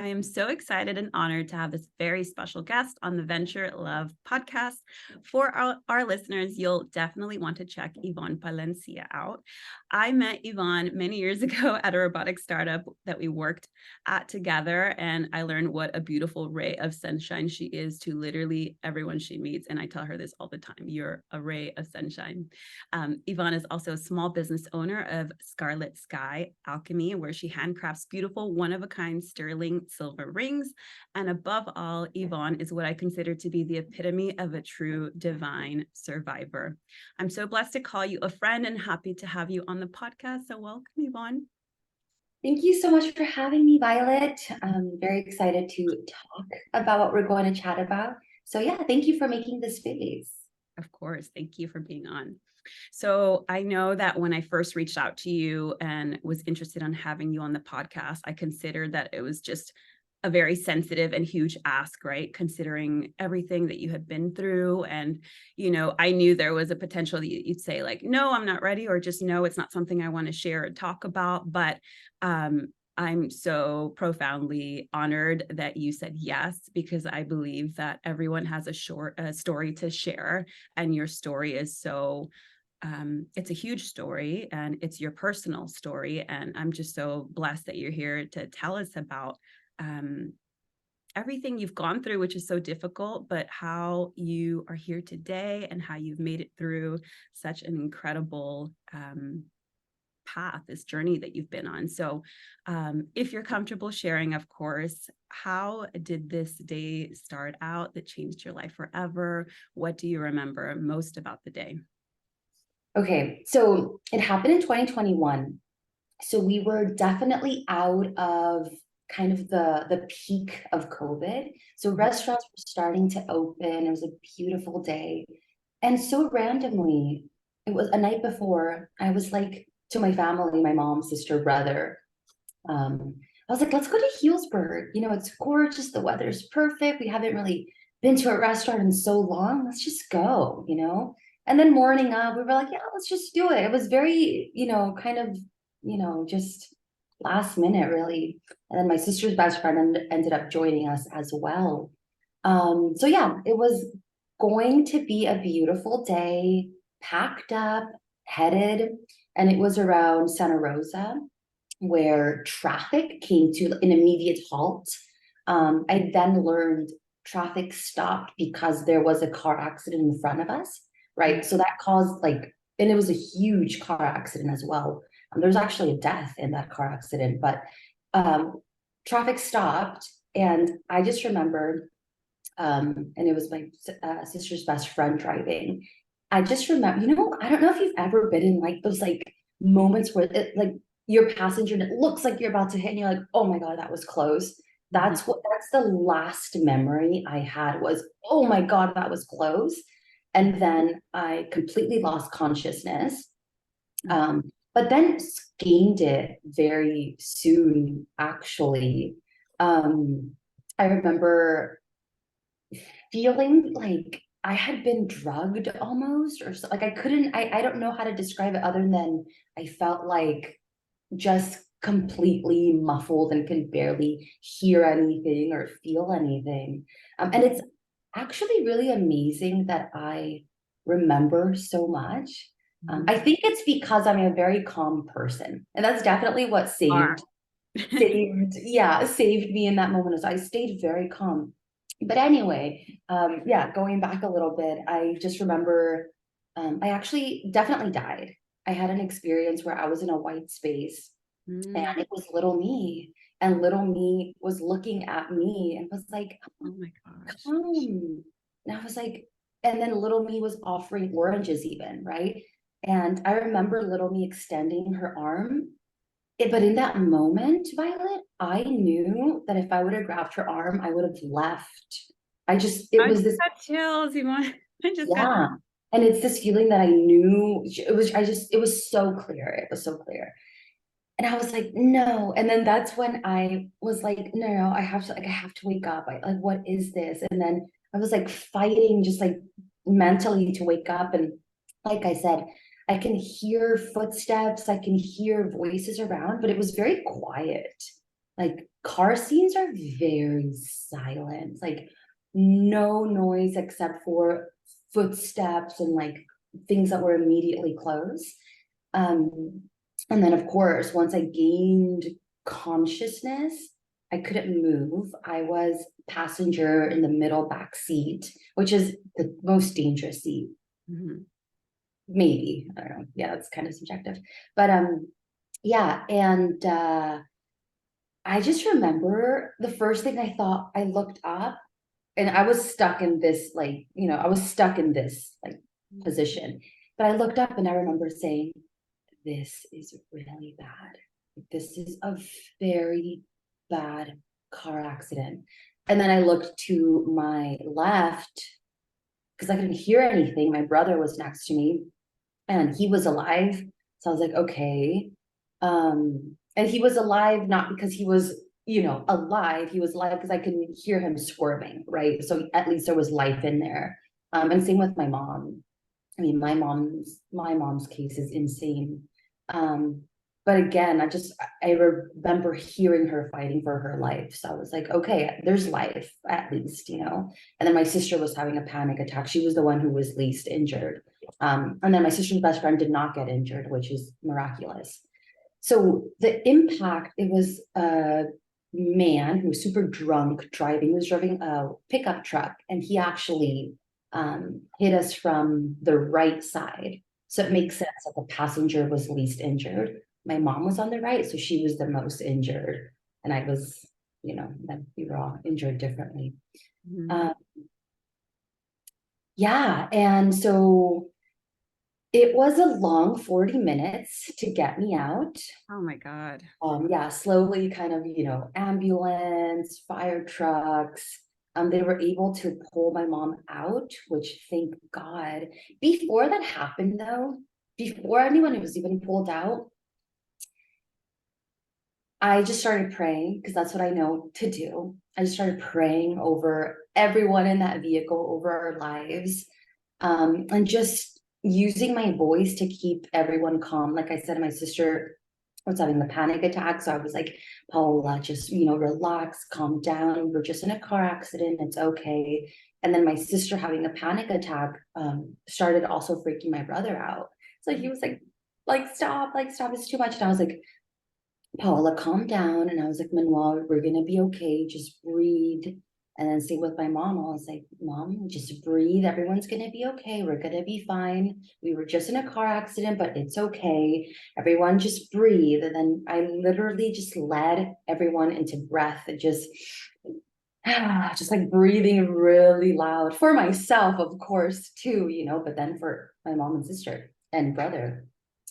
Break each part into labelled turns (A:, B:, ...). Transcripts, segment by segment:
A: I am so excited and honored to have this very special guest on the Venture Love podcast. For our listeners, you'll definitely want to check Ivone Palencia out. I met Ivone many years ago at a robotics startup that we worked at together, and I learned what a beautiful ray of sunshine she is to literally everyone she meets. And I tell her this all the time, you're a ray of sunshine. Ivone is also a small business owner of Scarlet Sky Alchemy, where she handcrafts beautiful, one-of-a-kind sterling silver rings. And above all, Ivone is what I consider to be the epitome of a true divine survivor. I'm so blessed to call you a friend and happy to have you on the podcast. So welcome, Ivone.
B: Thank you so much for having me, Violet. I'm very excited to talk about what we're going to chat about. So yeah, thank you for making this space.
A: Of course. Thank you for being on. So I know that when I first reached out to you and was interested in having you on the podcast, I considered that it was just a very sensitive and huge ask, right? Considering everything that you had been through. And, I knew there was a potential that you'd say like, no, I'm not ready, or just, no, it's not something I want to share or talk about. But I'm so profoundly honored that you said yes, because I believe that everyone has a story to share, and your story is so it's a huge story and it's your personal story. And I'm just so blessed that you're here to tell us about everything you've gone through, which is so difficult, but how you are here today and how you've made it through such an incredible path, this journey that you've been on. So if you're comfortable sharing, of course, how did this day start out that changed your life forever? What do you remember most about the day?
B: Okay, so it happened in 2021. So we were definitely out of kind of the peak of COVID. So restaurants were starting to open. It was a beautiful day. And so randomly, it was a night before, I was like to my family, my mom, sister, brother, I was like, let's go to Healdsburg. It's gorgeous. The weather's perfect. We haven't really been to a restaurant in so long. Let's just go. And then morning up, we were like, yeah, let's just do it. It was very, kind of, just last minute, really. And then my sister's best friend ended up joining us as well. So yeah, it was going to be a beautiful day, packed up, headed, and it was around Santa Rosa where traffic came to an immediate halt. I then learned traffic stopped because there was a car accident in front of us, right? So that caused and it was a huge car accident as well. There was actually a death in that car accident, but traffic stopped. And I just remember, and it was my sister's best friend driving. I just remember, I don't know if you've ever been in those moments where your passenger and it looks like you're about to hit and you're like, oh my God, that was close. That's the last memory I had was, oh my God, that was close. And then I completely lost consciousness. But then gained it very soon, actually. I remember feeling like I had been drugged almost, or I don't know how to describe it other than I felt like just completely muffled and could barely hear anything or feel anything. And it's actually really amazing that I remember so much. I think it's because I'm a very calm person, and that's definitely what saved me in that moment. Is I stayed very calm. But anyway, going back a little bit, I just remember I actually definitely died. I had an experience where I was in a white space and it was little me, and little me was looking at me and was like,
A: oh my gosh.
B: Come. And I was like, and then little me was offering oranges even, right? And I remember little me extending her arm. But in that moment, Violet, I knew that if I would have grabbed her arm, I would have left. It was this.
A: Got chills, Ivone.
B: Yeah. And it's this feeling that I knew it was so clear. It was so clear. And I was like, no. And then that's when I was like, no, I have to wake up. What is this? And then I was like fighting just mentally to wake up. And like I said, I can hear footsteps, I can hear voices around, but it was very quiet. like car scenes are very silent, like no noise except for footsteps and like things that were immediately close. Um, and then of course, once I gained consciousness, I couldn't move. I was passenger in the middle back seat, which is the most dangerous seat.
A: Mhm.
B: Maybe. I don't know. Yeah, that's kind of subjective. But yeah, and I just remember the first thing I thought, I looked up and I was stuck in this, like, I was stuck in this like position. But I looked up and I remember saying, this is really bad. This is a very bad car accident. And then I looked to my left because I couldn't hear anything. My brother was next to me and he was alive. So I was like, okay. And he was alive not because he was, alive. He was alive because I could hear him squirming, right? So at least there was life in there. And same with my mom. I mean, my mom's case is insane. Um, but again, I remember hearing her fighting for her life. So I was like, okay, there's life at least. And then my sister was having a panic attack. She was the one who was least injured. And then my sister's best friend did not get injured, which is miraculous. So the impact, it was a man who was super drunk driving, he was driving a pickup truck, and he actually hit us from the right side. So it makes sense that the passenger was least injured. My mom was on the right, so she was the most injured. And I was, then we were all injured differently.
A: Mhm.
B: Um, yeah, and so it was a long 40 minutes to get me out.
A: Oh my God.
B: Yeah, slowly kind of, ambulance, fire trucks. They were able to pull my mom out, which thank God. Before that happened, though, before anyone was even pulled out, I just started praying because that's what I know to do. I just started praying over everyone in that vehicle, over our lives, and just using my voice to keep everyone calm. Like I said, my sister was having the panic attack. So I was like, Paula, just, relax, calm down. We're just in a car accident. It's okay. And then my sister having a panic attack started also freaking my brother out. So he was stop, it's too much. And I was like, Paula, calm down. And I was like, Manuel, we're going to be okay. Just breathe. And then same with my mom. I was like, Mom, just breathe. Everyone's going to be okay. We're going to be fine. We were just in a car accident, but it's okay. Everyone just breathe. And then I literally just led everyone into breath and just like breathing really loud for myself, of course, too, but then for my mom and sister and brother.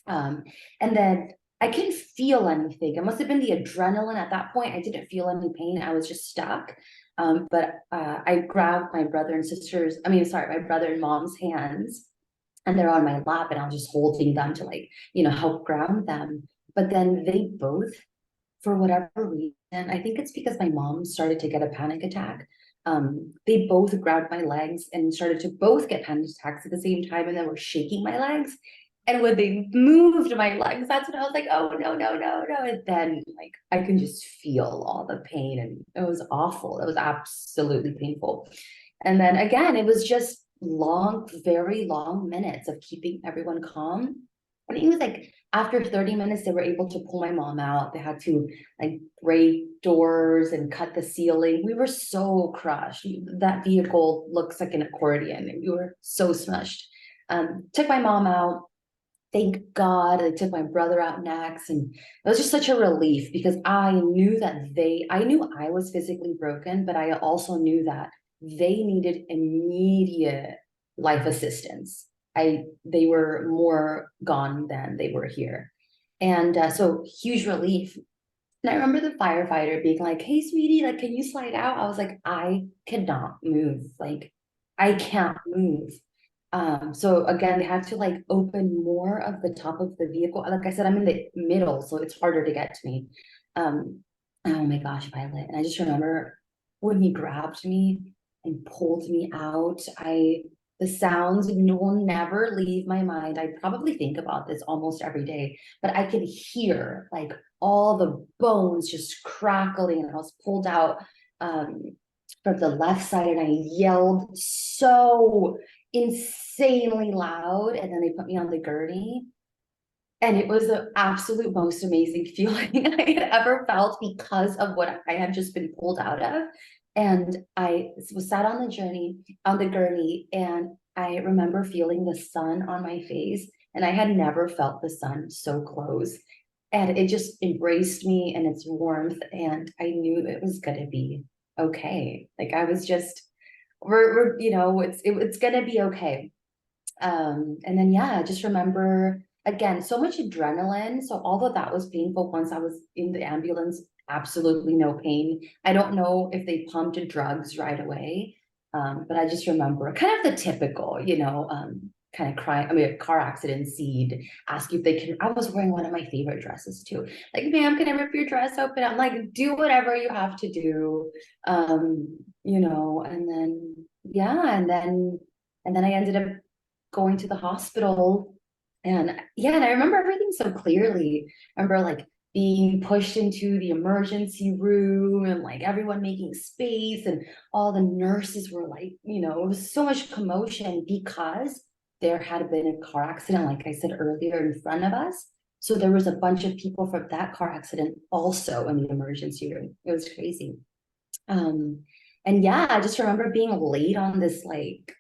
B: And then I couldn't feel anything. It must have been the adrenaline at that point. I didn't feel any pain. I was just stuck. But I grabbed my brother and my brother and mom's hands, and they're on my lap, and I was just holding them to help ground them. But then they both, for whatever reason, I think it's because my mom started to get a panic attack. They both grabbed my legs and started to both get panic attacks at the same time, and then were shaking my legs. And when they moved my legs, that's when I was like, oh no, no, no, no. And then I can just feel all the pain, and it was awful. It was absolutely painful. And then again, it was just long, very long minutes of keeping everyone calm. And it was like after 30 minutes, they were able to pull my mom out. They had to break doors and cut the ceiling. We were so crushed. That vehicle looks like an accordion. We were so smushed. Took my mom out. Thank God. They took my brother out next. And it was just such a relief because I knew I knew I was physically broken, but I also knew that they needed immediate life assistance. They were more gone than they were here. And so huge relief. And I remember the firefighter being like, hey, sweetie, can you slide out? I was like, I cannot move. I can't move. So again, they had to open more of the top of the vehicle. Like I said, I'm in the middle, so it's harder to get to me. Um, oh my gosh, Violet. And I just remember when he grabbed me and pulled me out, The sounds will never leave my mind. I probably think about this almost every day, but I could hear like all the bones just crackling, and I was pulled out um, from the left side, and I yelled so insanely loud, and then they put me on the gurney. And it was the absolute most amazing feeling I had ever felt because of what I had just been pulled out of. And I was sat on the gurney, and I remember feeling the sun on my face. And I had never felt the sun so close. And it just embraced me and its warmth. And I knew it was gonna be okay. Like I was just, it's gonna be okay. And then yeah, I just remember again so much adrenaline. So although that was painful, once I was in the ambulance, absolutely no pain. I don't know if they pumped drugs right away, but I just remember kind of the typical, kind of crying. I mean, a car accident seed. Ask you if they can. I was wearing one of my favorite dresses too. Like, ma'am, can I rip your dress open? I'm like, do whatever you have to do. And then yeah, and then I ended up going to the hospital. And yeah, and I remember everything so clearly. I remember like being pushed into the emergency room, and like everyone making space, and all the nurses were like, it was so much commotion because there had been a car accident, like I said earlier, in front of us. So there was a bunch of people from that car accident also in the emergency room. It was crazy. And yeah, I just remember being laid on this like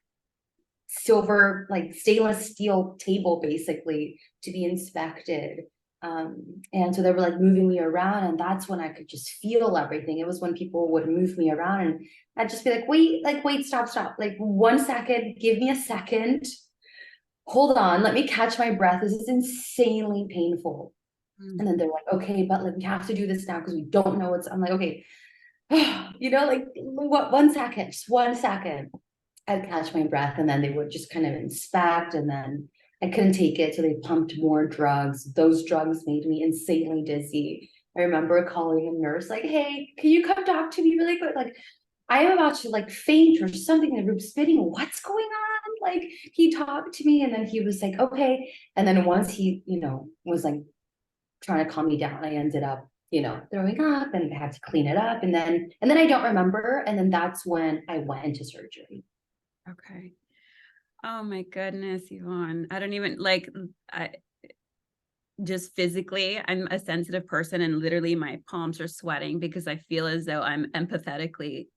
B: silver, like stainless steel table basically to be inspected. And so they were like moving me around, and that's when I could just feel everything. It was when people would move me around, and I'd just be like, wait, stop, like 1 second, give me a second, hold on, let me catch my breath. This is insanely painful. And then they're like, okay, but like we have to do this now because we don't know what's. I'm like, okay, like what? 1 second, just 1 second. I'd catch my breath, and then they would just kind of inspect, and then I couldn't take it, so they pumped more drugs. Those drugs made me insanely dizzy. I remember calling a nurse like, hey, can you come talk to me really quick? Like, I am about to like faint or something in the room spitting. What's going on? Like, he talked to me, and then he was like, okay. And then once he, was like trying to calm me down, I ended up, throwing up, and I had to clean it up. And then I don't remember. And then that's when I went into surgery.
A: Okay. Oh my goodness, Yvonne. I don't even like I just physically, I'm a sensitive person, and literally my palms are sweating because I feel as though I'm empathetically,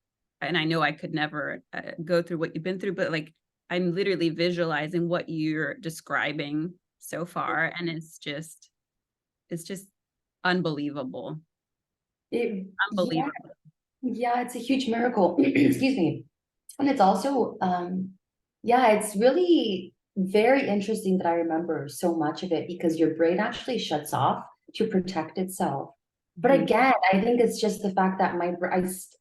A: and I know I could never go through what you've been through, but like I'm literally visualizing what you're describing so far, and it's just unbelievable.
B: Yeah,
A: Unbelievable.
B: yeah, it's a huge miracle. Excuse me. And it's also, yeah, it's really very interesting that I remember so much of it because your brain actually shuts off to protect itself. But
A: Mhm.
B: again, I think it's just the fact that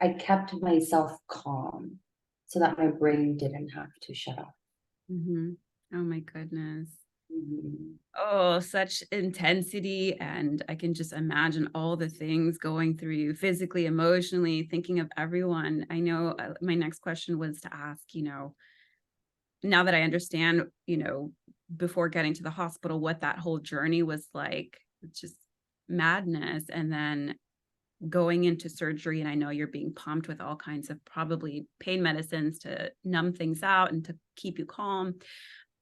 B: I kept myself calm so that my brain didn't have to shut off.
A: Mhm. Oh my goodness.
B: Mhm.
A: Oh, such intensity. And I can just imagine all the things going through you physically, emotionally, thinking of everyone. I know my next question was to ask, now that I understand, before getting to the hospital, what that whole journey was like, it's just madness. And then going into surgery, and I know you're being pumped with all kinds of probably pain medicines to numb things out and to keep you calm.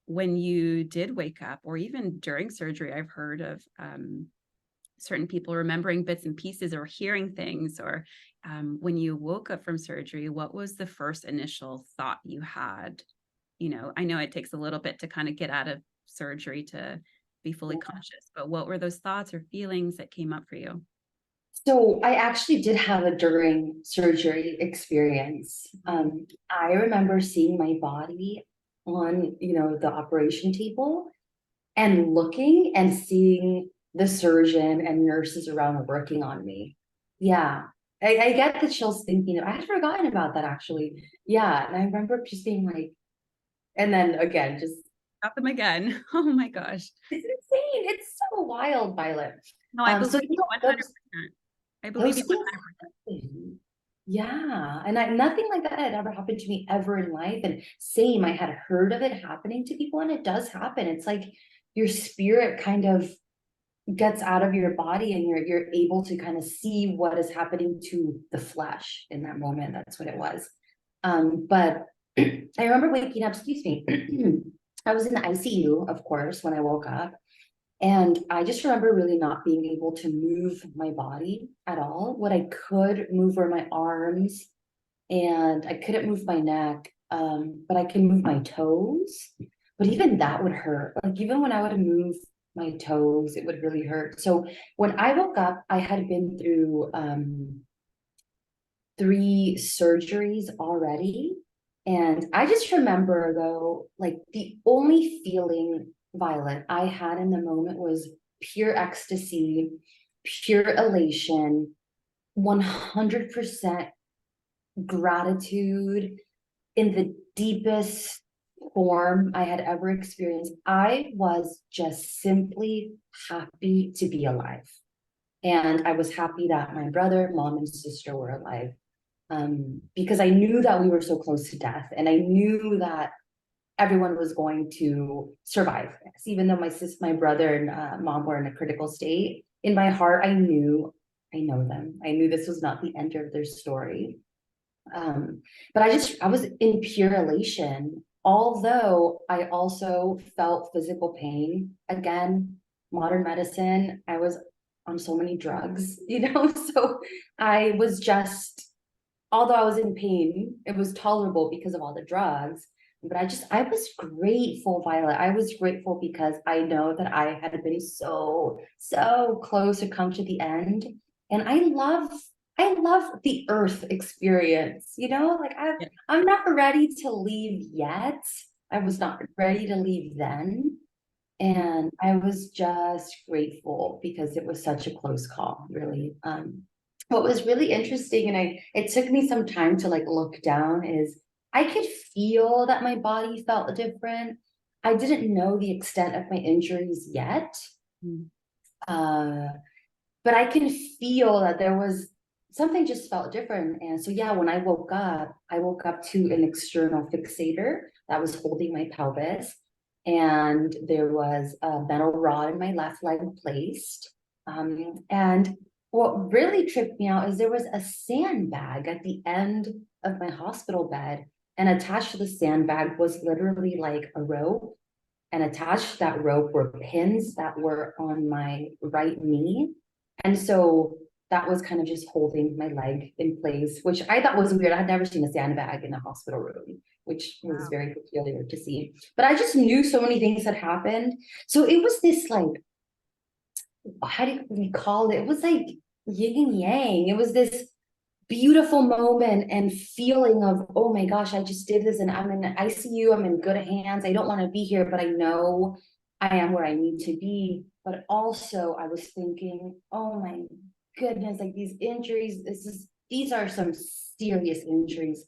A: When you did wake up, or even during surgery, I've heard of certain people remembering bits and pieces or hearing things, or when you woke up from surgery, what was the first initial thought you had? I know it takes a little bit to kind of get out of surgery to be fully conscious, but what were those thoughts or feelings that came up for you?
B: So I actually did have a during surgery experience. I remember seeing my body on, the operation table and looking and seeing the surgeon and nurses around working on me. Yeah. I get the chills thinking, I had forgotten about that actually. Yeah. And I remember just being like, and then again, just
A: Got them again. Oh my gosh.
B: it's insane. It's so wild, Violet.
A: No, I believe
B: So
A: you
B: those
A: 100%. I believe
B: those
A: you
B: things
A: 100%.
B: happen. Yeah. And nothing like that had ever happened to me ever in life. And same, I had heard of it happening to people, and it does happen. It's like your spirit kind of gets out of your body, and you're able to kind of see what is happening to the flesh in that moment. That's what it was. But I remember waking up, excuse me, I was in the ICU, of course, when I woke up. And I just remember really not being able to move my body at all. What I could move were my arms, and I couldn't move my neck, but I can move my toes. But even that would hurt. Like even when I would move my toes, it would really hurt. So when I woke up, I had been through 3 surgeries already. And I just remember though, like the only feeling, Violet, I had in the moment was pure ecstasy, pure elation, 100% gratitude in the deepest form I had ever experienced. I was just simply happy to be alive. And I was happy that my brother, mom, and sister were alive, because I knew that we were so close to death. And I knew that everyone was going to survive this, even though my brother and mom were in a critical state. In my heart, I know them. I knew this was not the end of their story. But I was in pure elation, although I also felt physical pain. Again, modern medicine, I was on so many drugs, so I was just, although I was in pain, it was tolerable because of all the drugs. But I was grateful, Violet. I was grateful because I know that I had been so, so close to come to the end. And I love the earth experience, like
A: Yeah.
B: I'm not ready to leave yet. I was not ready to leave then. And I was just grateful because it was such a close call, really. What was really interesting, and it took me some time to like look down, is I could feel that my body felt different. I didn't know the extent of my injuries yet.
A: Mm.
B: Uh, but I can feel that there was something just felt different. And so, yeah, when I woke up to an external fixator that was holding my pelvis. And there was a metal rod in my left leg placed. And what really tripped me out is there was a sandbag at the end of my hospital bed. And attached to the sandbag was literally like a rope. And attached to that rope were pins that were on my right knee. And so that was kind of just holding my leg in place, which I thought was weird. I had never seen a sandbag in a hospital room, which was
A: Wow.
B: very peculiar to see. But I just knew so many things had happened. So it was this like, how do we call it? It was like yin and yang. It was this beautiful moment and feeling of, oh my gosh, I just did this and I'm in the ICU, I'm in good hands. I don't want to be here, but I know I am where I need to be. But also I was thinking, oh my goodness, like these injuries, these are some serious injuries.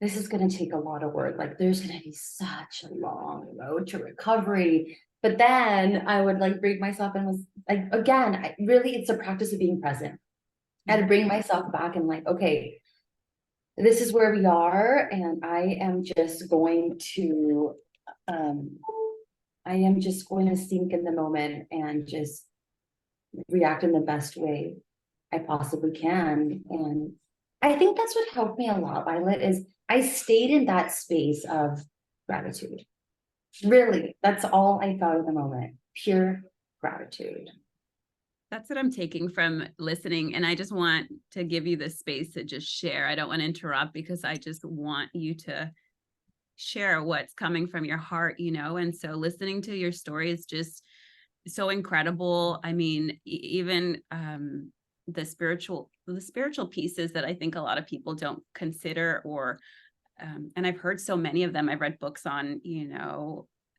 B: This is going to take a lot of work. Like there's going to be such a long road to recovery. But then I would like bring myself and was like, again, really, it's a practice of being present. I had to bring myself back and like, okay, this is where we are, and um, I am just going to sink in the moment and just react in the best way I possibly can. And I think that's what helped me a lot, Violet, is I stayed in that space of gratitude. Really, that's all I felt in the moment. Pure gratitude.
A: That's what I'm taking from listening. And I just want to give you the space to just share. I don't want to interrupt because I just want you to share what's coming from your heart, And so listening to your story is just so incredible. I mean, even the spiritual pieces that I think a lot of people don't consider, or and I've heard so many of them. I've read books on,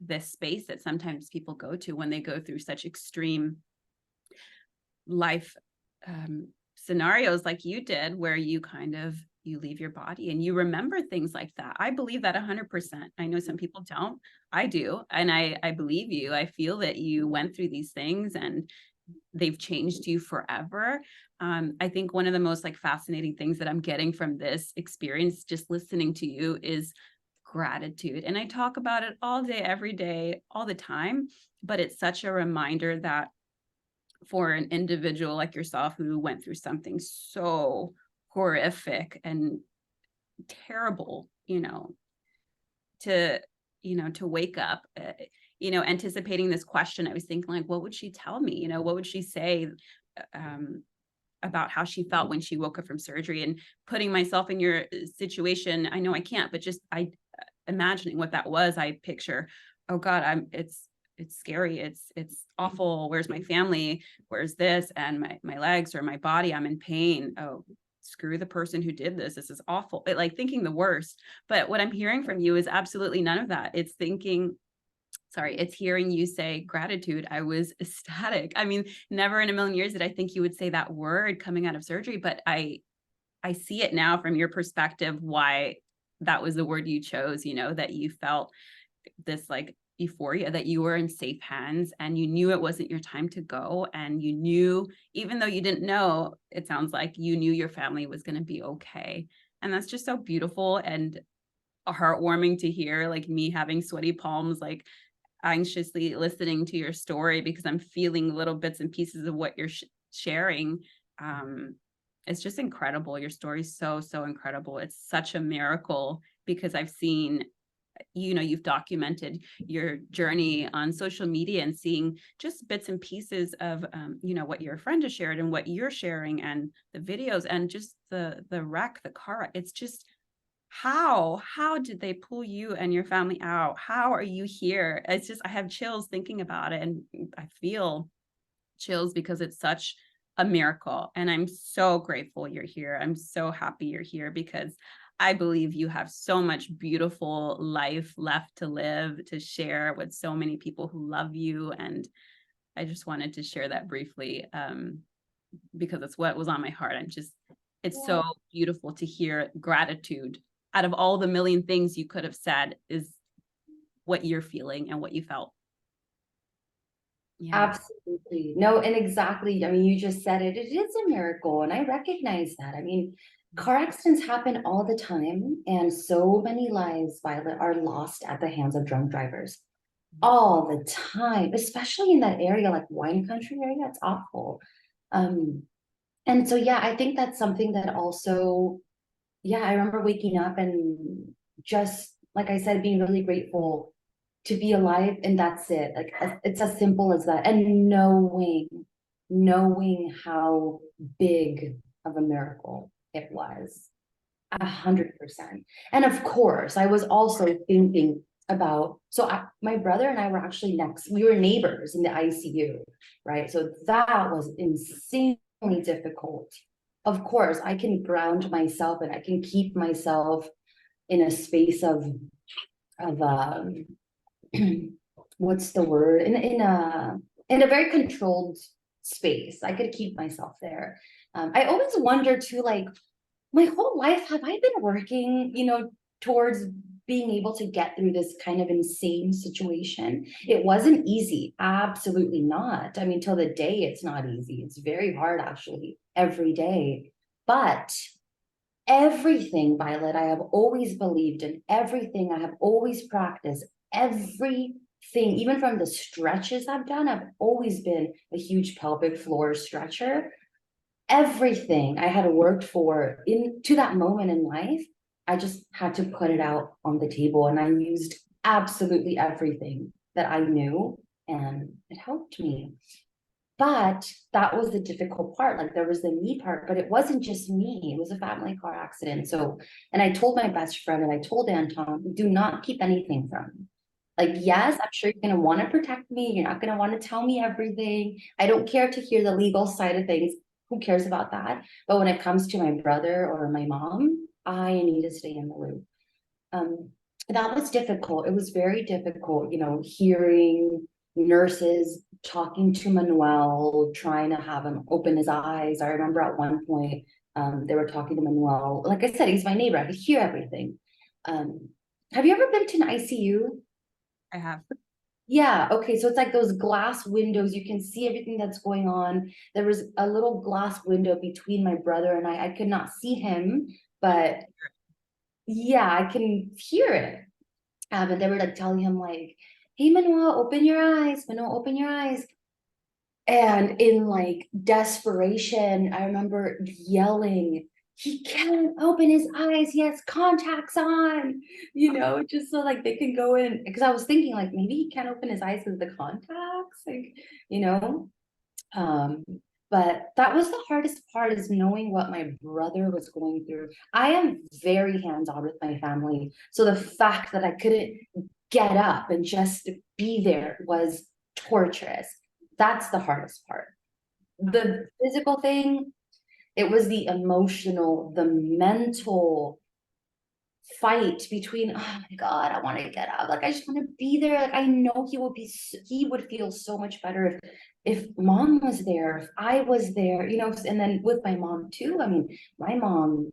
A: this space that sometimes people go to when they go through such extreme life scenarios like you did, where you kind of you leave your body and you remember things like that. I believe that 100%. I know some people don't. I do. And I believe you. I feel that you went through these things and they've changed you forever. I think one of the most like fascinating things that I'm getting from this experience, just listening to you, is gratitude. And I talk about it all day, every day, all the time, but it's such a reminder that for an individual like yourself who went through something so horrific and terrible, to, to wake up, anticipating this question, I was thinking like, what would she tell me? What would she say? About how she felt when she woke up from surgery, and putting myself in your situation. I know I can't, but just imagining what that was, I picture, oh God, it's scary. It's awful. Where's my family? Where's this? And my legs or my body, I'm in pain. Oh, screw the person who did this. This is awful. Like thinking the worst. But what I'm hearing from you is absolutely none of that. It's hearing you say gratitude. I was ecstatic. I mean, never in a million years did I think you would say that word coming out of surgery, but I see it now from your perspective, why that was the word you chose, that you felt this like euphoria, that you were in safe hands, and you knew it wasn't your time to go. And you knew, even though you didn't know, it sounds like you knew your family was going to be okay. And that's just so beautiful and heartwarming to hear, like me having sweaty palms, like anxiously listening to your story, because I'm feeling little bits and pieces of what you're sharing. It's just incredible. Your story is so, so incredible. It's such a miracle, because I've seen, you've documented your journey on social media and seeing just bits and pieces of, what your friend has shared and what you're sharing, and the videos, and just the wreck, the car wreck. It's just, how did they pull you and your family out? How are you here? It's just, I have chills thinking about it, and I feel chills because it's such a miracle. And I'm so grateful you're here. I'm so happy you're here, because I believe you have so much beautiful life left to live, to share with so many people who love you. And I just wanted to share that briefly, because it's what was on my heart. It's so beautiful to hear gratitude out of all the million things you could have said, is what you're feeling and what you felt. Yeah.
B: Absolutely. No, and exactly. I mean, you just said it. It is a miracle, and I recognize that. I mean, car accidents happen all the time, and so many lives, Violet, are lost at the hands of drunk drivers all the time, especially in that area, like wine country area. It's awful. And so, yeah, I think that's something that also, yeah, I remember waking up and just, like I said, being really grateful to be alive, and that's it. Like it's as simple as that. And knowing how big of a miracle it was. 100%. And of course, I was also thinking about, my brother and I were actually we were neighbors in the ICU, right? So that was insanely difficult. Of course, I can ground myself and I can keep myself in a space of what's the word, in a very controlled space. I could keep myself there. I always wonder too, like, my whole life, have I been working, towards being able to get through this kind of insane situation? It wasn't easy. Absolutely not. I mean, till the day, it's not easy. It's very hard, actually, every day. But everything, Violet, I have always believed in, everything I have always practiced, everything, even from the stretches I've done, I've always been a huge pelvic floor stretcher. Everything I had worked for to that moment in life, I just had to put it out on the table, and I used absolutely everything that I knew, and it helped me. But that was the difficult part. Like, there was the me part, but it wasn't just me. It was a family car accident. So, and I told my best friend and I told Anton, do not keep anything from me. Like, yes, I'm sure you're going to want to protect me. You're not going to want to tell me everything. I don't care to hear the legal side of things. Who cares about that? But when it comes to my brother or my mom, I need to stay in the loop. That was difficult. It was very difficult, hearing nurses talking to Manuel, trying to have him open his eyes. I remember at one point, they were talking to Manuel. Like I said, he's my neighbor. I could hear everything. Have you ever been to an ICU?
A: I have.
B: Yeah, okay, so it's like those glass windows. You can see everything that's going on. There was a little glass window between my brother and I. I could not see him, but yeah, I can hear it. And they were like telling him like, "Hey, Manuel, open your eyes. Manuel, open your eyes." And in like desperation, I remember yelling, "He can't open his eyes. He has contacts on," just so like they can go in. Because I was thinking like maybe he can't open his eyes with the contacts, like, you know. Um, but that was the hardest part, is knowing what my brother was going through. I am very hands-on with my family. So the fact that I couldn't get up and just be there was torturous. That's the hardest part. The physical thing, it was the emotional, the mental fight between, oh my God, I want to get up. Like, I just want to be there. Like, I know he would feel so much better if mom was there, if I was there, and then with my mom too. I mean, my mom,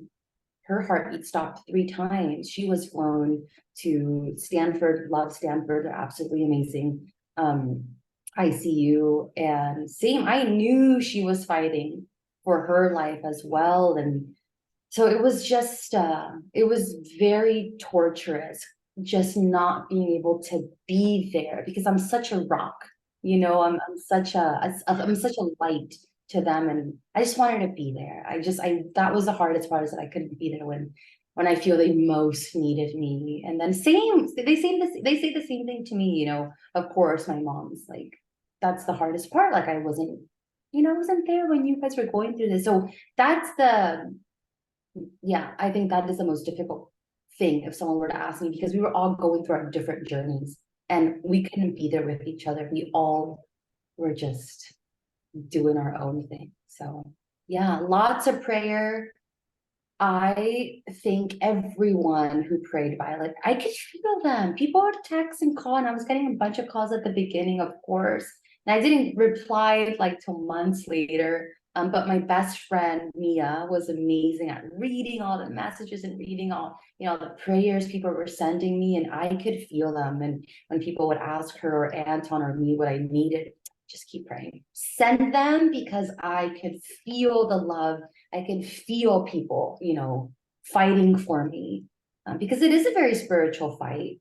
B: her heartbeat stopped 3 times. She was flown to Stanford, love Stanford, absolutely amazing. ICU, and same, I knew she was fighting for her life as well. And so it was just, it was very torturous, just not being able to be there because I'm such a rock, I'm such I'm such a light to them. And I just wanted to be there. That was the hardest part, is that I couldn't be there when I feel they most needed me. And then they say the same thing to me, of course, my mom's like, that's the hardest part. Like, I wasn't there when you guys were going through this. So that's yeah, I think that is the most difficult thing if someone were to ask me, because we were all going through our different journeys and we couldn't be there with each other. We all were just doing our own thing. So yeah, lots of prayer. I think everyone who prayed Violet, I could feel them. People would text and call, and I was getting a bunch of calls at the beginning, of course. And I didn't reply like till months later. But my best friend Mia was amazing at reading all the messages and reading all, the prayers people were sending me, and I could feel them. And when people would ask her or Anton or me what I needed, just keep praying. Send them, because I could feel the love. I can feel people, fighting for me, because it is a very spiritual fight.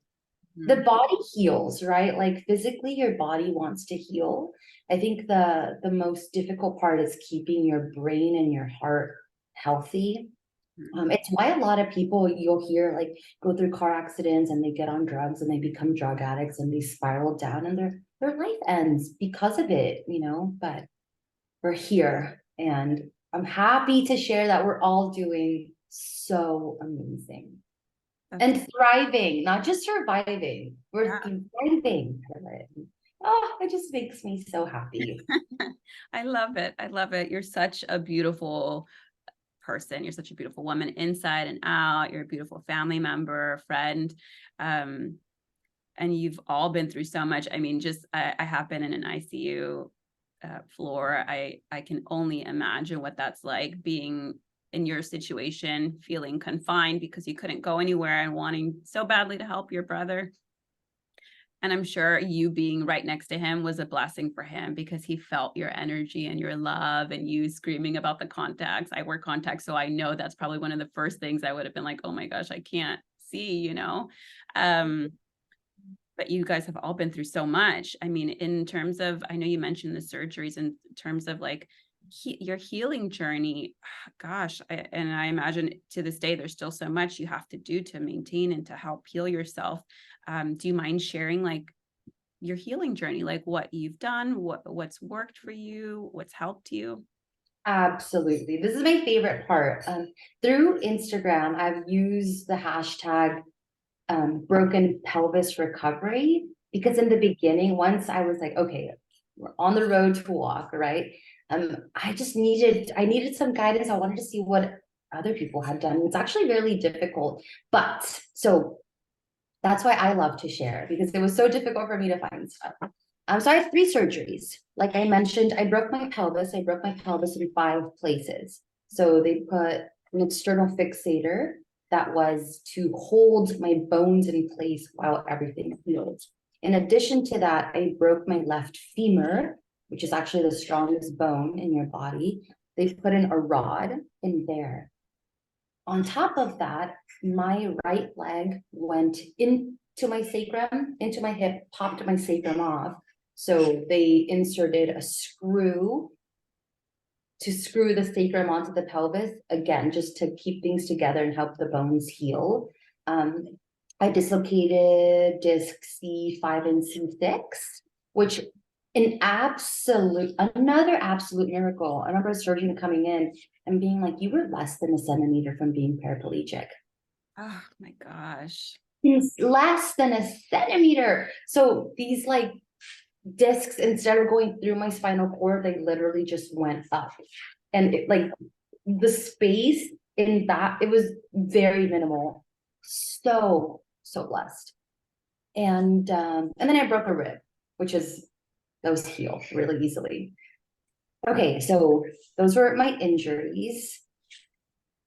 B: The body heals, right? Like, physically, your body wants to heal. I think the most difficult part is keeping your brain and your heart healthy. It's why a lot of people you'll hear like go through car accidents and they get on drugs and they become drug addicts and they spiral down and their life ends because of it, but we're here, and I'm happy to share that we're all doing so amazing and thriving, not just surviving. We're
A: Yeah.
B: thriving. Oh, it just makes me so happy.
A: I love it. I love it. You're such a beautiful person. You're such a beautiful woman inside and out. You're a beautiful family member, friend. Um, and you've all been through so much. I mean, just I have been in an ICU floor. I can only imagine what that's like, being in your situation, feeling confined because you couldn't go anywhere and wanting so badly to help your brother. And I'm sure you being right next to him was a blessing for him, because he felt your energy and your love, and you screaming about the contacts. I wear contacts, so I know that's probably one of the first things I would have been like, oh my gosh, I can't see. But you guys have all been through so much. I mean, in terms of, I know you mentioned the surgeries, in terms of like your healing journey, gosh, and I imagine to this day, there's still so much you have to do to maintain and to help heal yourself. Do you mind sharing like your healing journey, like what you've done, what's worked for you, what's helped you?
B: Absolutely. This is my favorite part. Through Instagram, I've used the hashtag broken pelvis recovery, because in the beginning, once I was like, okay, we're on the road to walk, right? I needed some guidance. I wanted to see what other people had done. It's actually really difficult, but so that's why I love to share, because it was so difficult for me to find stuff. So I have 3 surgeries. Like I mentioned, I broke my pelvis. I broke my pelvis in 5 places. So they put an external fixator that was to hold my bones in place while everything healed. In addition to that, I broke my left femur, which is actually the strongest bone in your body. They put in a rod in there. On top of that, my right leg went into my sacrum, into my hip, popped my sacrum off. So they inserted a screw to screw the sacrum onto the pelvis, again, just to keep things together and help the bones heal. I dislocated disc C5 and C6, which another absolute miracle. I remember a surgeon coming in and being like, you were less than a centimeter from being paraplegic.
A: Oh my gosh.
B: It's less than a centimeter. So these like discs, instead of going through my spinal cord, they literally just went up. And like the space in that, it was very minimal. So blessed. And then I broke a rib, those heal really easily. Okay, so those were my injuries.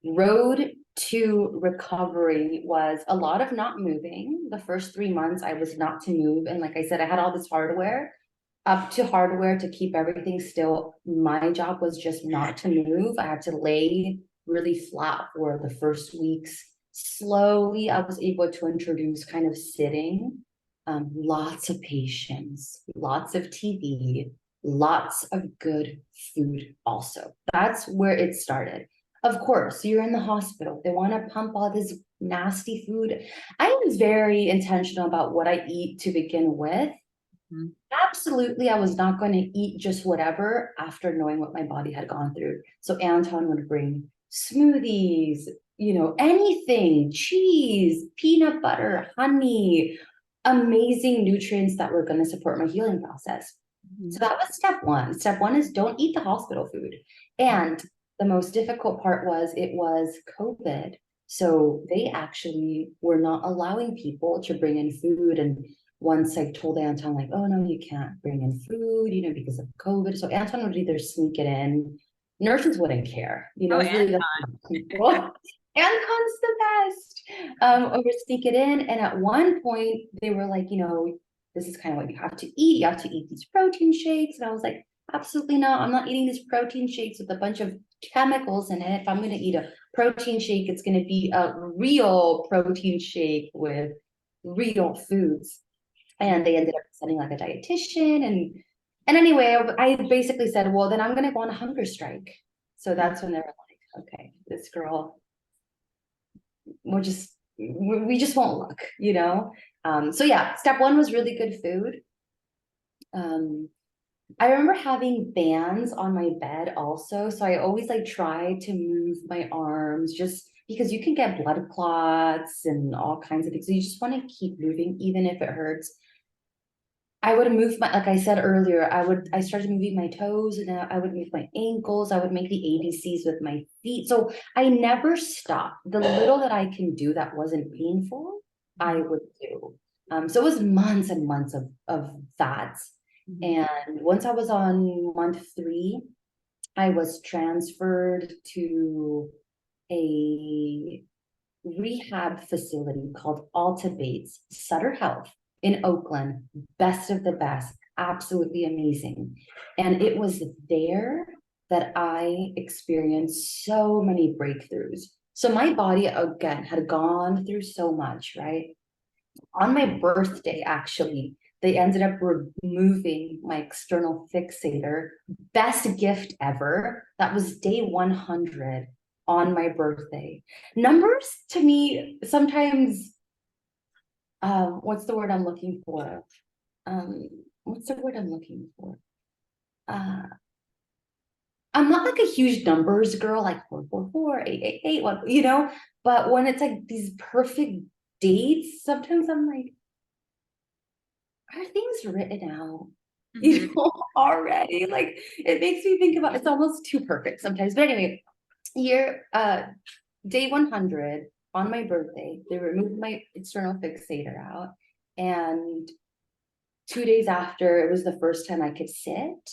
B: Road to recovery was a lot of not moving. The first 3 months I was not to move. And like I said, I had all this hardware to keep everything still. My job was just not to move. I had to lay really flat for the first weeks. Slowly, I was able to introduce kind of sitting, lots of patience, lots of TV, lots of good food also. That's where it started. Of course, you're in the hospital. They want to pump all this nasty food. I am very intentional about what I eat to begin with. Mm-hmm. Absolutely, I was not going to eat just whatever after knowing what my body had gone through. So Anton would bring smoothies, anything, cheese, peanut butter, honey, amazing nutrients that were going to support my healing process. Mm-hmm. So that was step one. Step one is don't eat the hospital food. And the most difficult part was it was COVID. So they actually were not allowing people to bring in food. And once I told Anton, like, oh, no, you can't bring in food, because of COVID. So Anton would either sneak it in. Nurses wouldn't care,
A: Anton.
B: Anton's the best. Or sneak it in. And at one point they were like, this is kind of what you have to eat. You have to eat these protein shakes. And I was like, absolutely not. I'm not eating these protein shakes with a bunch of chemicals in it. If I'm going to eat a protein shake, it's going to be a real protein shake with real foods. And they ended up sending like a dietitian. And anyway, I basically said, well, then I'm going to go on a hunger strike. So that's when they were like, okay, this girl, we just won't look, So yeah, step one was really good food. I remember having bands on my bed also. So I always try to move my arms just because you can get blood clots and all kinds of things. So you just want to keep moving, even if it hurts. I would move like I said earlier, I started moving my toes and I would move my ankles. I would make the ABCs with my feet. So I never stopped. The little that I can do that wasn't painful, I would do. So it was months and months of that. And once I was on month 3, I was transferred to a rehab facility called Alta Bates Sutter Health in Oakland. Best of the best, absolutely amazing. And it was there that I experienced so many breakthroughs. So my body, again, had gone through so much, right? On my birthday, actually, they ended up removing my external fixator. Best gift ever. That was day 100 on my birthday. Numbers to me sometimes, what's the word I'm looking for? I'm not like a huge numbers girl, like 444, 888, but when it's like these perfect dates, sometimes I'm like, are things written out? Already? Like it makes me think about, it's almost too perfect sometimes. But anyway, here, day 100 on my birthday, they removed my external fixator out, and 2 days after, it was the first time I could sit.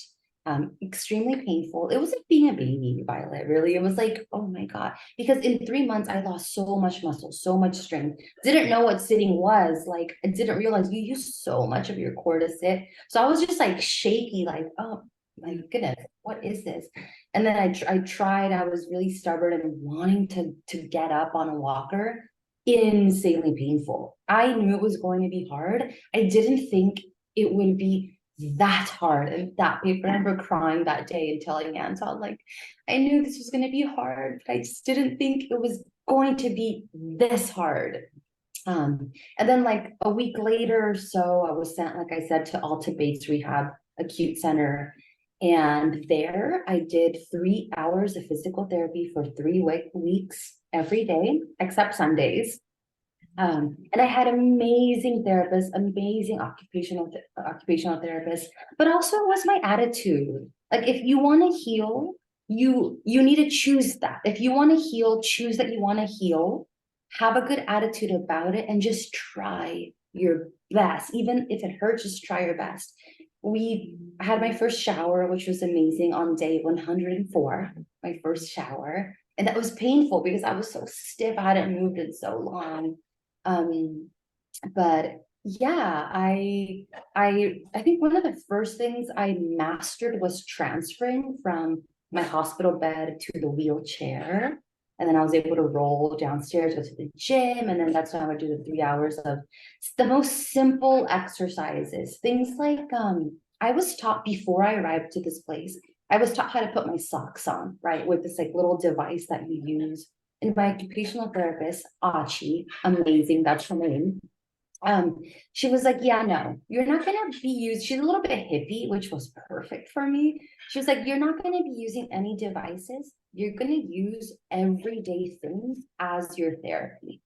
B: extremely painful. It was like being a baby, Violet, really. It was like, oh my God. Because in 3 months, I lost so much muscle, so much strength. Didn't know what sitting was. Like, I didn't realize you use so much of your core to sit. So I was just like shaky, like, oh my goodness, what is this? And then I tried, I was really stubborn and wanting to get up on a walker, insanely painful. I knew it was going to be hard. I didn't think it would be that hard and that painful. I remember crying that day and telling Anton, like, I knew this was going to be hard, but I just didn't think it was going to be this hard. And then like a week later or so, I was sent, like I said, to Alta Bates Rehab Acute Center. And there I did 3 hours of physical therapy for 3 weeks every day, except Sundays. And I had amazing therapists, amazing occupational therapists, but also it was my attitude. Like if you want to heal, you need to choose that. If you want to heal, choose that you want to heal, have a good attitude about it, and just try your best. Even if it hurts, just try your best. I had my first shower, which was amazing on day 104, my first shower. And that was painful because I was so stiff. I hadn't moved in so long. Um, but yeah, I think one of the first things I mastered was transferring from my hospital bed to the wheelchair. And then I was able to roll downstairs, go to the gym, and then that's when I would do the 3 hours of the most simple exercises. Things like I was taught before I arrived to this place, I was taught how to put my socks on, right? With this like little device that you use. And my occupational therapist, Achi, amazing, that's her name. She was like, yeah, no, you're not gonna be used. She's a little bit hippie, which was perfect for me. She was like, you're not gonna be using any devices. You're gonna use everyday things as your therapy.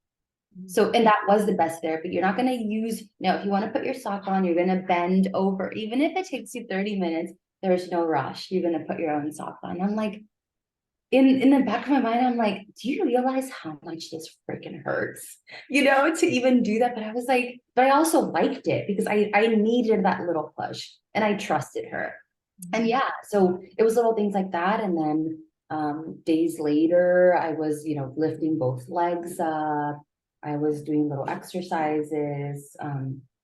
B: So, and that was the best therapy. You're not gonna use, if you want to put your sock on, you're gonna bend over, even if it takes you 30 minutes, there's no rush. You're gonna put your own sock on. I'm like, in the back of my mind, I'm like, do you realize how much this freaking hurts? To even do that. But I was like, but I also liked it because I needed that little push and I trusted her. And yeah, so it was little things like that. And then days later, I was, lifting both legs up. I was doing little exercises.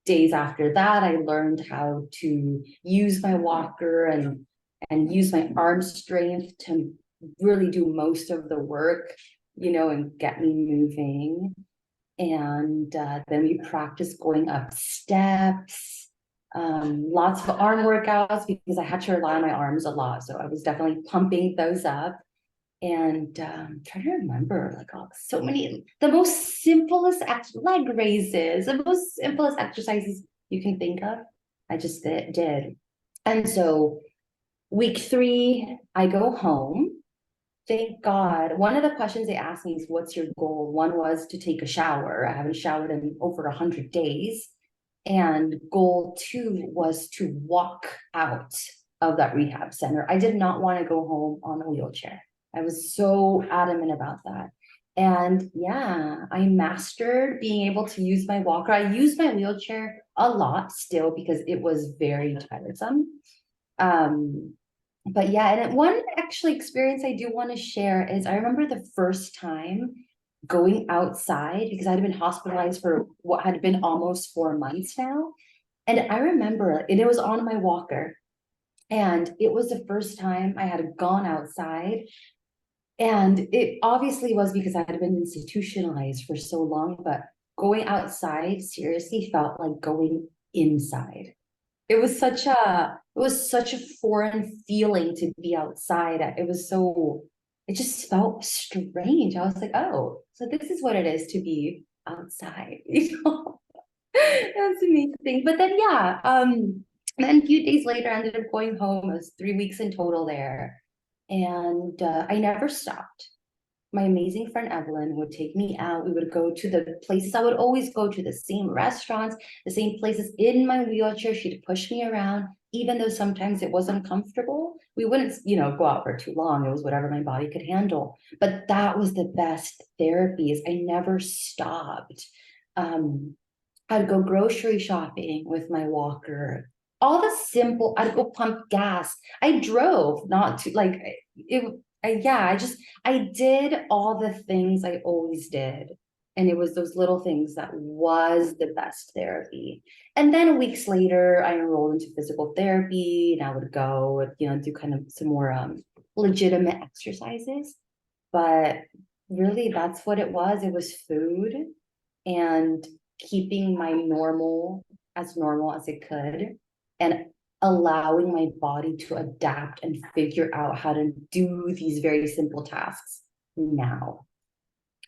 B: Days after that, I learned how to use my walker and use my arm strength to really do most of the work, and get me moving. And then we practiced going up steps, lots of arm workouts because I had to rely on my arms a lot. So I was definitely pumping those up. And trying to remember, like, so many, the most simplest leg raises, the most simplest exercises you can think of, I just did. And so week 3, I go home. Thank God. One of the questions they asked me is, what's your goal? One was to take a shower. I haven't showered in over 100 days. And goal 2 was to walk out of that rehab center. I did not want to go home on a wheelchair. I was so adamant about that. And yeah, I mastered being able to use my walker. I use my wheelchair a lot still because it was very tiresome. But yeah, and one actually experience I do want to share is I remember the first time going outside because I'd been hospitalized for what had been almost 4 months now. And I remember, and it was on my walker. And it was the first time I had gone outside. And it obviously was because I had been institutionalized for so long, but going outside seriously felt like going inside. It was such a foreign feeling to be outside. It just felt strange. I was like, oh, so this is what it is to be outside. That's amazing. But then yeah, then a few days later I ended up going home. It was 3 weeks in total there. And I never stopped. My amazing friend Evelyn would take me out. We would go to the places I would always go to, the same restaurants, the same places in my wheelchair. She'd push me around, even though sometimes it wasn't comfortable. We wouldn't, go out for too long. It was whatever my body could handle. But that was the best therapy is I never stopped. I'd go grocery shopping with my walker. all the simple, I'd go pump gas. I drove, not to like it. I did all the things I always did. And it was those little things that was the best therapy. And then weeks later, I enrolled into physical therapy and I would go, do kind of some more legitimate exercises. But really, that's what it was. It was food and keeping my normal as it could, and allowing my body to adapt and figure out how to do these very simple tasks now.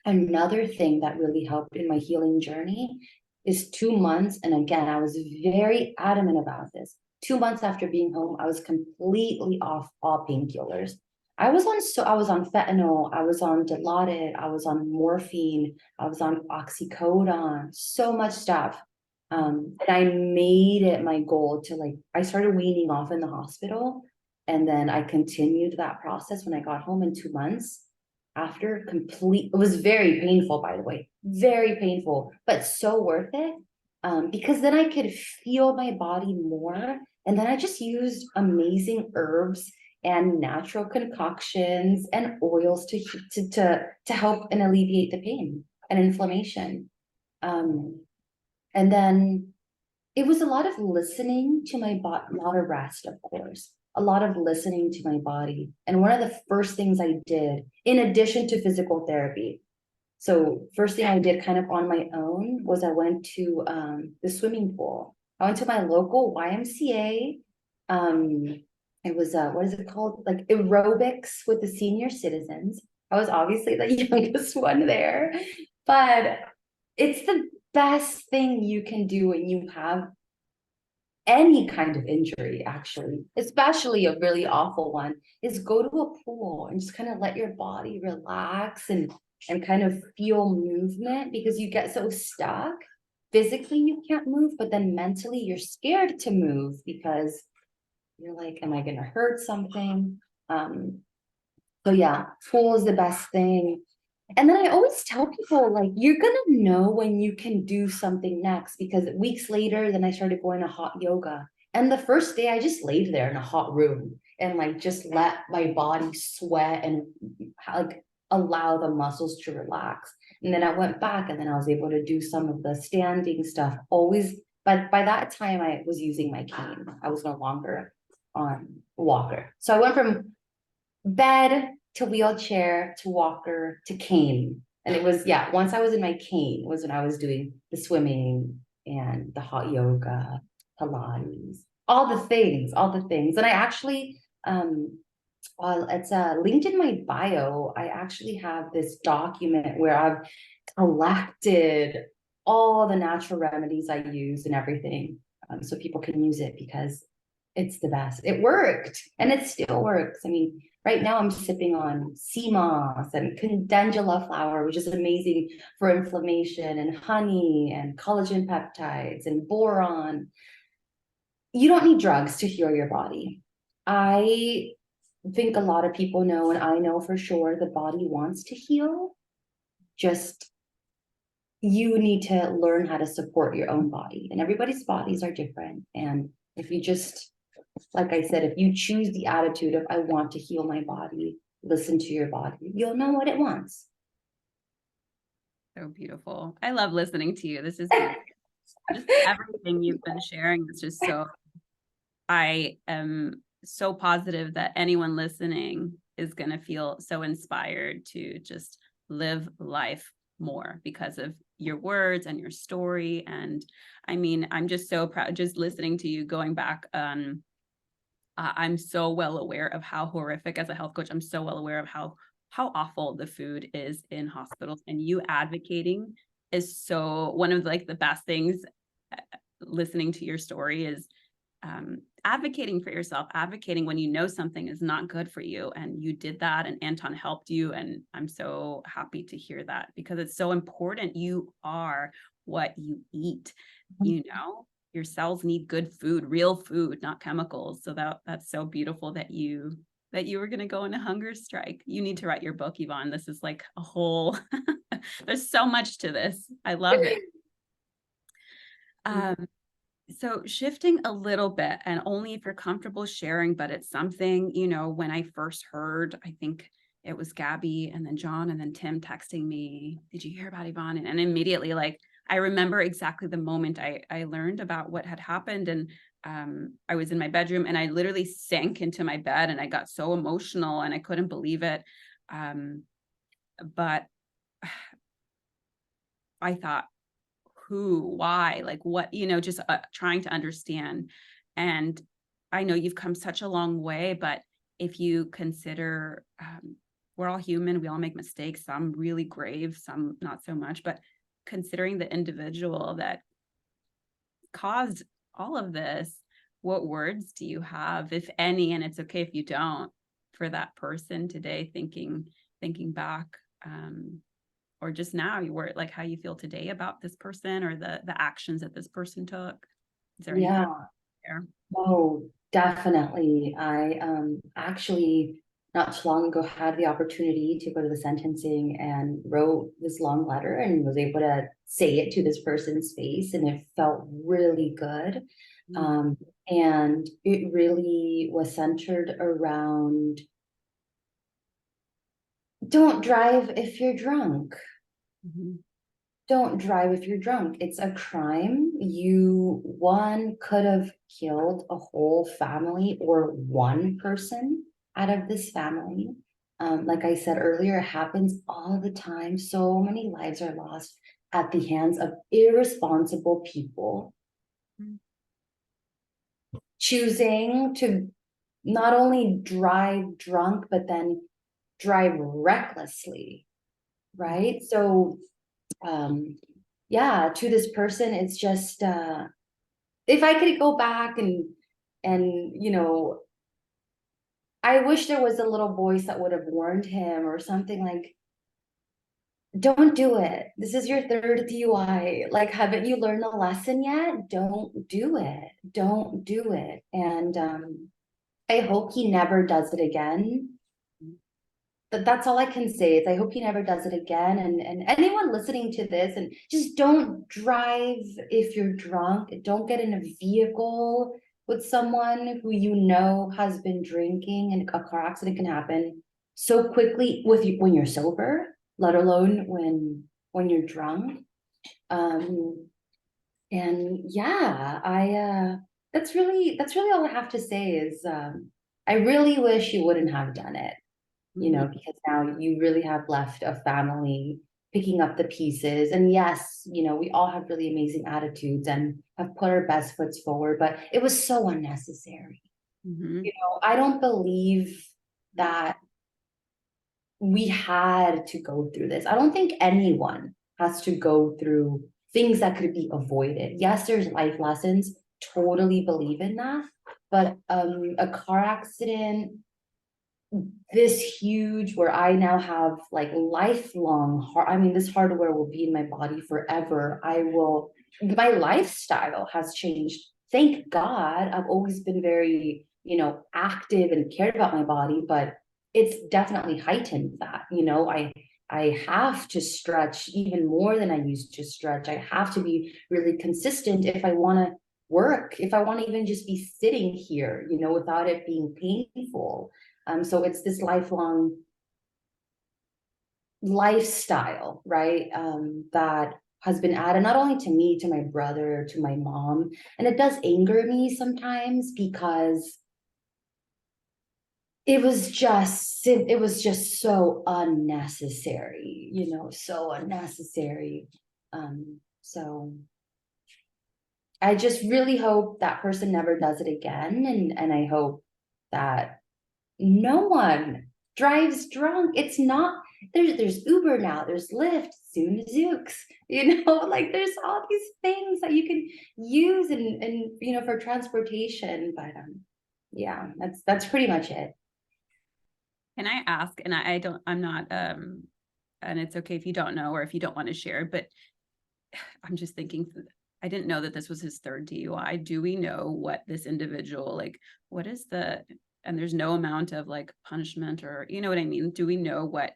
B: Another thing that really helped in my healing journey is 2 months. And again, I was very adamant about this. 2 months after being home, I was completely off all painkillers. I was on fentanyl, I was on Dilaudid, I was on morphine, I was on oxycodone, so much stuff. And I made it my goal to I started weaning off in the hospital. And then I continued that process when I got home in 2 months after it was very painful, by the way, very painful, but so worth it. Because then I could feel my body more. And then I just used amazing herbs and natural concoctions and oils to help and alleviate the pain and inflammation. And then it was a lot of listening to my body, a lot of rest, of course, a lot of listening to my body. And one of the first things I did, in addition to physical therapy, so first thing I did kind of on my own was I went to the swimming pool. I went to my local YMCA. It was what is it called? Like aerobics with the senior citizens. I was obviously the youngest one there, but it's the best thing you can do when you have any kind of injury, actually, especially a really awful one, is go to a pool and just kind of let your body relax and kind of feel movement, because you get so stuck. Physically, you can't move, but then mentally, you're scared to move because you're like, am I going to hurt something? So yeah, pool is the best thing. And then I always tell people, you're gonna know when you can do something next, because weeks later, then I started going to hot yoga. And the first day I just laid there in a hot room and just let my body sweat and allow the muscles to relax. And then I went back and then I was able to do some of the standing stuff. Always, but by that time I was using my cane. I was no longer on walker. So I went from bed to wheelchair to walker to cane. And it was, yeah, once I was in my cane was when I was doing the swimming and the hot yoga, Pilates, all the things, all the things. And I actually, it's linked in my bio. I actually have this document where I've collected all the natural remedies I use and everything, so people can use it because it's the best. It worked and it still works. I mean, right now I'm sipping on sea moss and calendula flower, which is amazing for inflammation, and honey and collagen peptides and boron. You don't need drugs to heal your body. I think a lot of people know, and I know for sure, the body wants to heal. Just you need to learn how to support your own body, and everybody's bodies are different. And if you just, like I said, if you choose the attitude of I want to heal my body, listen to your body, you'll know what it wants.
A: So beautiful. I love listening to you. This is just everything you've been sharing is just so, I am so positive that anyone listening is going to feel so inspired to just live life more because of your words and your story. And I mean, I'm just so proud just listening to you going back. I'm so well aware of how horrific, as a health coach, I'm so well aware of how awful the food is in hospitals, and you advocating is so one of the best things. Listening to your story is advocating for yourself, advocating when you know something is not good for you, and you did that, and Anton helped you, and I'm so happy to hear that because it's so important. You are what you eat, your cells need good food, real food, not chemicals. So that's so beautiful that you were going to go on a hunger strike. You need to write your book, Ivone. This is like a whole there's so much to this. I love it. So shifting a little bit, and only if you're comfortable sharing, but it's something, when I first heard, I think it was Gabby and then John and then Tim texting me, did you hear about Yvonne? And immediately, like, I remember exactly the moment I learned about what had happened. And I was in my bedroom and I literally sank into my bed and I got so emotional and I couldn't believe it. But I thought, who, why, like what, just trying to understand. And I know you've come such a long way, but if you consider, we're all human, we all make mistakes, some really grave, some not so much, but considering the individual that caused all of this, what words do you have, if any, and it's okay if you don't, for that person today, thinking back, or just now, you were like how you feel today about this person or the actions that this person took? Is there anything
B: Yeah.
A: there?
B: Oh, definitely. I actually not too long ago had the opportunity to go to the sentencing and wrote this long letter and was able to say it to this person's face, and it felt really good.
A: Mm,
B: Um, and it really was centered around don't drive if you're drunk.
A: mhm,
B: Don't drive if you're drunk. It's a crime. One could have killed a whole family or one person out of this family. Like I said earlier, it happens all the time. So many lives are lost at the hands of irresponsible people
A: mm,
B: choosing to not only drive drunk, but then drive recklessly,
A: mm,
B: right? So, yeah, to this person, it's just if I could go back and I wish there was a little voice that would have warned him or something like, don't do it. This is your third DUI. Like, haven't you learned the lesson yet? Don't do it. Don't do it. And I hope he never does it again.
A: mm,
B: But that's all I can say is I hope he never does it again. And anyone listening to this, and just don't drive if you're drunk. Don't get in a vehicle with someone who you know has been drinking, and a car accident can happen so quickly with you when you're sober, let alone when you're drunk. Um, and yeah, I that's really all I have to say is I really wish you wouldn't have done it,
A: mhm,
B: because now you really have left a family picking up the pieces. And yes, we all have really amazing attitudes and have put our best foots forward, but it was so unnecessary.
A: mhm,
B: I don't believe that we had to go through this. I don't think anyone has to go through things that could be avoided. Yes, there's life lessons, totally believe in that. But a car accident this huge where I now have like lifelong I mean, this hardware will be in my body forever. My lifestyle has changed. Thank God. I've always been very, active and cared about my body, but it's definitely heightened that, I have to stretch even more than I used to stretch. I have to be really consistent if I want to work, if I want to even just be sitting here, without it being painful. So it's this lifelong lifestyle, right? That has been added not only to me, to my brother, to my mom. And it does anger me sometimes because it was just so unnecessary, so unnecessary. So I just really hope that person never does it again. And I hope that no one drives drunk. It's not there's Uber now, there's Lyft, soon Zooks, like there's all these things that you can use and for transportation. But yeah, that's pretty much it.
A: can I ask, and I don't, I'm not, and it's okay if you don't know or if you don't want to share, but I'm just thinking, I didn't know that this was his third DUI. Do we know what this individual, like, what is and there's no amount of like punishment, or, you know what I mean? Do we know what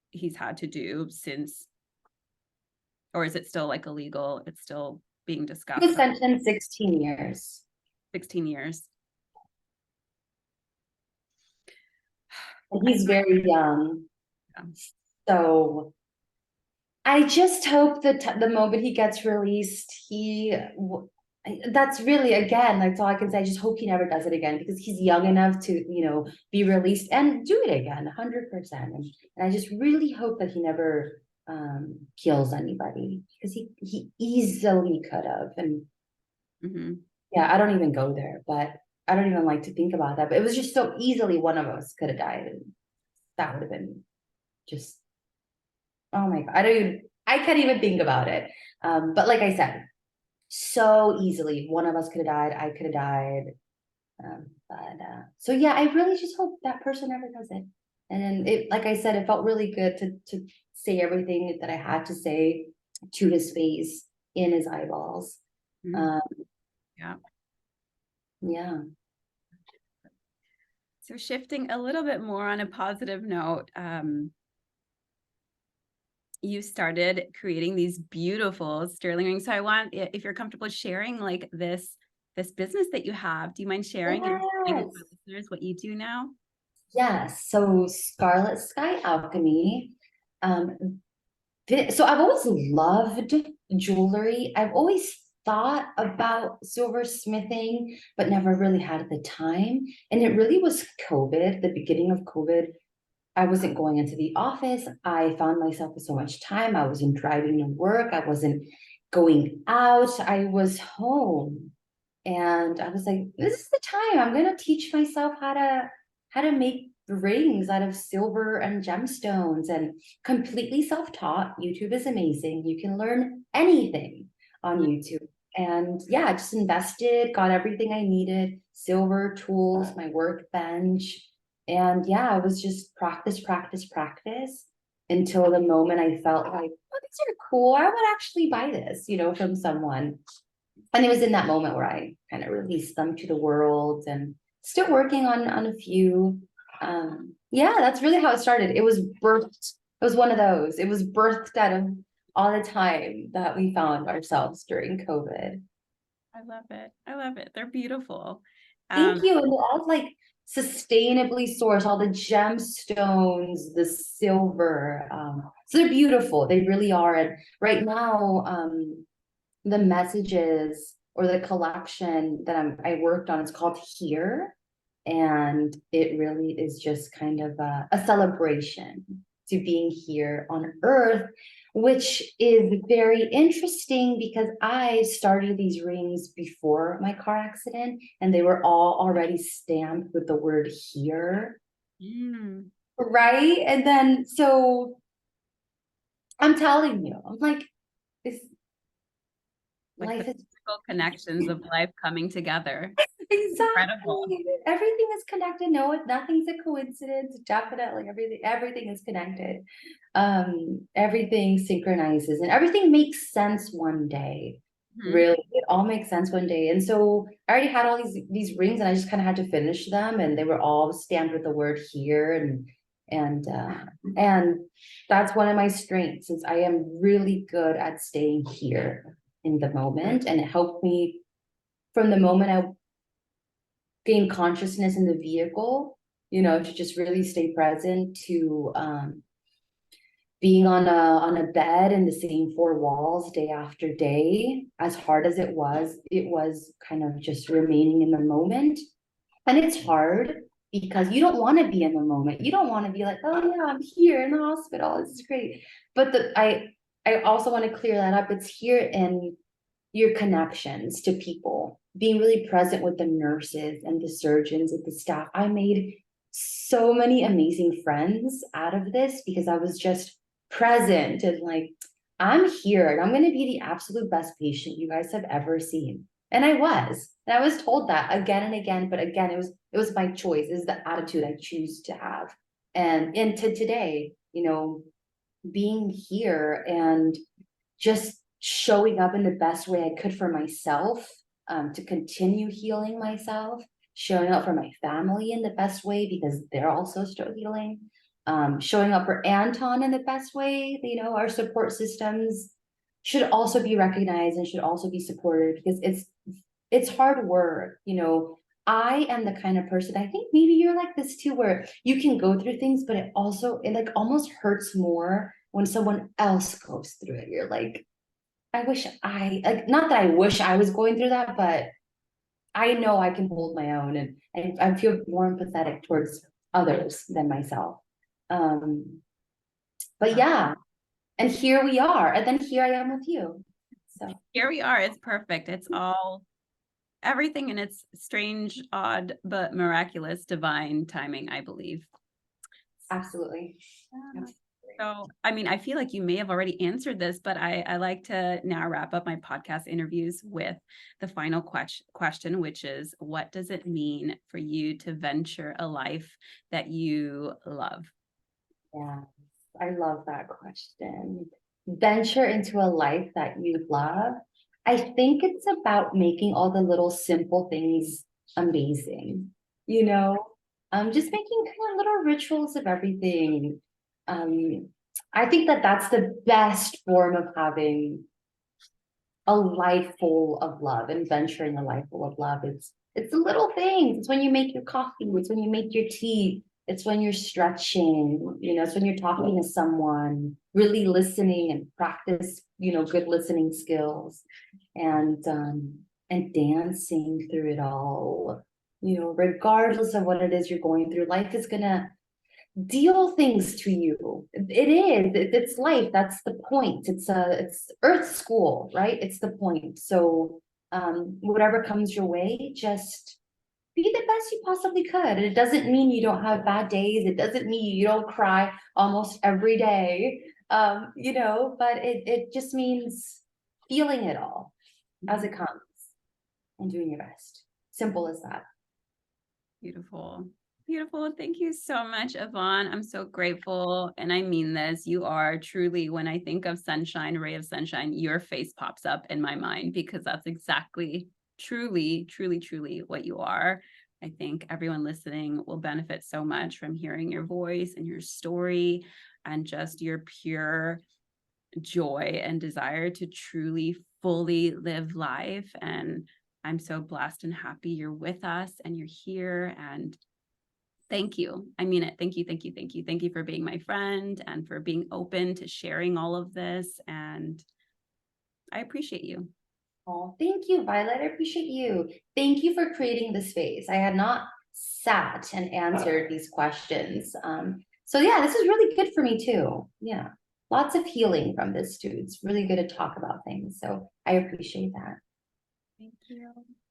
A: he's had to do since, or is it still like illegal? It's still. being
B: He
A: discussed?
B: was sentenced 16 years.
A: 16 years.
B: And he's very young.
A: Yeah.
B: So I just hope that the moment he gets released, that's really, again, that's all I can say. I just hope he never does it again, because he's young enough to, be released and do it again, 100%. And I just really hope that he never kills anybody, because he easily could have. And yeah, I don't even go there, but I don't even like to think about that. But it was just so easily one of us could have died, and that would have been just, oh my God, I can't even think about it. But like I said, so easily one of us could have died, I could have died. So yeah, I really just hope that person never does it. And then like I said, it felt really good to say everything that I had to say to his face, in his eyeballs.
A: Yeah.
B: Yeah.
A: So shifting a little bit more on a positive note, you started creating these beautiful sterling rings. So I want, if you're comfortable sharing like this business that you have, do you mind sharing and explaining to the listeners what you do now?
B: Yes. So Scarlet Sky Alchemy. So I've always loved jewelry. I've always thought about silversmithing, but never really had the time. And it really was COVID, the beginning of COVID. I wasn't going into the office. I found myself with so much time. I wasn't driving to work. I wasn't going out. I was home. And I was like, this is the time. I'm gonna teach myself how to make rings out of silver and gemstones, and completely self-taught. YouTube is amazing. You can learn anything on YouTube. And yeah, I just invested, got everything I needed, silver tools, my workbench. And yeah, I was just practice, practice, practice, until the moment I felt like, oh, these are cool. I would actually buy this, from someone. And it was in that moment where I kind of released them to the world, and still working on a few. Yeah, that's really how it started. It was birthed. It was one of those. It was birthed out of all the time that we found ourselves during COVID.
A: I love it. I love it. They're beautiful.
B: Thank you. And they're all like sustainably sourced, all the gemstones, the silver. So they're beautiful. They really are. And right now, the messages, or the collection that I worked on, it's called Here. And it really is just kind of a celebration to being here on Earth, which is very interesting, because I started these rings before my car accident, and they were all already stamped with the word here. Right? And then, so I'm telling you, I'm like, this
A: Like
B: life
A: the
B: is
A: physical connections of life coming together.
B: exactly
A: Incredible.
B: Everything is connected. No, nothing's a coincidence. Definitely everything is connected. Everything synchronizes, and everything makes sense one day. Really, it all makes sense one day. And so I already had all these rings, and I just kind of had to finish them, and they were all stamped with the word here. And that's one of my strengths, is I am really good at staying here in the moment. And it helped me from the moment I gained consciousness in the vehicle, to just really stay present, to being on a bed in the same four walls day after day. As hard as it was kind of just remaining in the moment. And it's hard, because you don't want to be in the moment. You don't want to be like, oh yeah, I'm here in the hospital, this is great. But I also want to clear that up. It's here in your connections to people, being really present with the nurses and the surgeons and the staff. I made so many amazing friends out of this, because I was just present, and like, I'm here, and I'm going to be the absolute best patient you guys have ever seen. And I was told that again and again, but again, it was my choice. It is the attitude I choose to have. And into today, being here and just showing up in the best way I could for myself, to continue healing myself, showing up for my family in the best way, because they're also still healing, showing up for Anton in the best way, our support systems, should also be recognized and should also be supported, because it's hard work, you know. I am the kind of person, I think maybe you're like this too, where you can go through things, but it like almost hurts more when someone else goes through it. You're like, I wish I like, not that I wish I was going through that, but I know I can hold my own, and I feel more empathetic towards others than myself. Um, but yeah, and here we are, and then here I am with you. So
A: Here we are. It's perfect. It's all everything in its strange, odd, but miraculous divine timing, I believe.
B: absolutely. Absolutely.
A: So, I mean, I feel like you may have already answered this, but I like to now wrap up my podcast interviews with the final question, which is, what does it mean for you to venture a life that you love?
B: Yeah, I love that question. Venture into a life that you love. I think it's about making all the little simple things amazing, you know, just making kind of little rituals of everything. Um, I think that that's the best form of having a life full of love, and venturing a life full of love. It's the little things. It's when you make your coffee, it's when you make your tea, it's when you're stretching, you know, it's when you're talking to someone, really listening and practice, you know, good listening skills, and dancing through it all. You know, regardless of what it is you're going through, life is gonna deal things to you. It is. It's life. That's the point. It's Earth school, right? It's the point. So whatever comes your way, just be the best you possibly could. And it doesn't mean you don't have bad days. It doesn't mean you don't cry almost every day. You know, but it just means feeling it all as it comes and doing your best. Simple as that.
A: Beautiful. Beautiful. Thank you so much, Ivone. I'm so grateful. And I mean this. You are truly, when I think of sunshine, ray of sunshine, your face pops up in my mind, because that's exactly, truly, truly, truly what you are. I think everyone listening will benefit so much from hearing your voice and your story, and just your pure joy and desire to truly, fully live life. And I'm so blessed and happy you're with us and you're here. And thank you. I mean it. Thank you. Thank you. Thank you. Thank you for being my friend and for being open to sharing all of this. And I appreciate you.
B: Oh, thank you, Violet. I appreciate you. Thank you for creating the space. I had not sat and answered these questions. So yeah, this is really good for me too. Yeah, lots of healing from this too. It's really good to talk about things. So I appreciate that.
A: Thank you.